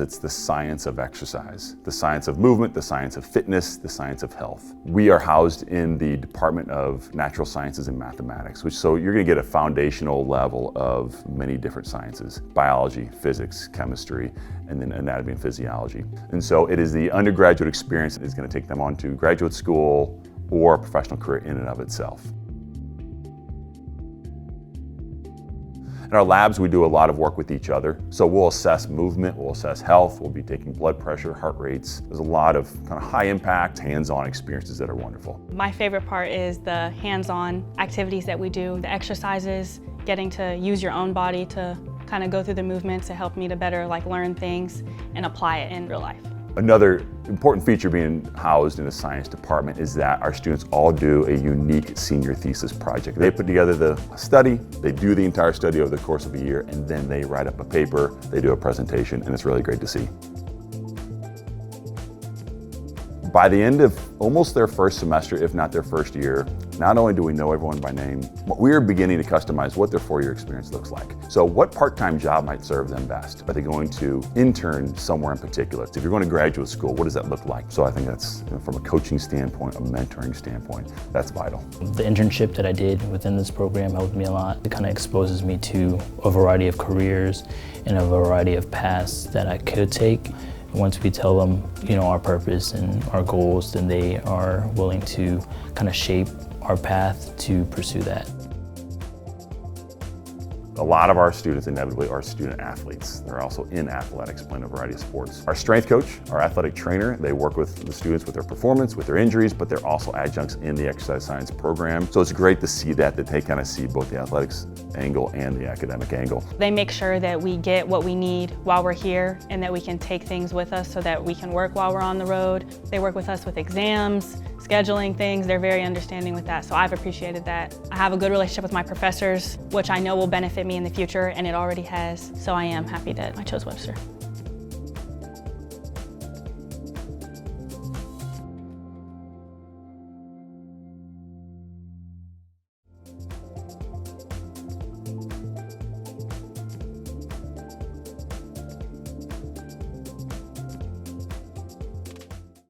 It's the science of exercise, the science of movement, the science of fitness, the science of health. We are housed in the Department of Natural Sciences and Mathematics, so you're going to get a foundational level of many different sciences: biology, physics, chemistry, and then anatomy and physiology. And so it is the undergraduate experience that is going to take them on to graduate school or a professional career in and of itself. In our labs, we do a lot of work with each other. So we'll assess movement, we'll assess health, we'll be taking blood pressure, heart rates. There's a lot of kind of high impact, hands-on experiences that are wonderful. My favorite part is the hands-on activities that we do, the exercises, getting to use your own body to kind of go through the movements to help me to better learn things and apply it in real life. Another important feature being housed in the science department is that our students all do a unique senior thesis project. They put together the study, they do the entire study over the course of a year, and then they write up a paper, they do a presentation, and it's really great to see. By the end of almost their first semester, if not their first year, not only do we know everyone by name, but we are beginning to customize what their four-year experience looks like. So what part-time job might serve them best? Are they going to intern somewhere in particular? So if you're going to graduate school, what does that look like? So I think that's, from a coaching standpoint, a mentoring standpoint, that's vital. The internship that I did within this program helped me a lot. It kind of exposes me to a variety of careers and a variety of paths that I could take. Once we tell them, our purpose and our goals, then they are willing to kind of shape our path to pursue that. A lot of our students inevitably are student athletes. They're also in athletics, playing a variety of sports. Our strength coach, our athletic trainer, they work with the students with their performance, with their injuries, but they're also adjuncts in the exercise science program. So it's great to see that they kind of see both the athletics angle and the academic angle. They make sure that we get what we need while we're here and that we can take things with us so that we can work while we're on the road. They work with us with exams, scheduling things. They're very understanding with that, so I've appreciated that. I have a good relationship with my professors, which I know will benefit me in the future, and it already has, so I am happy that I chose Webster.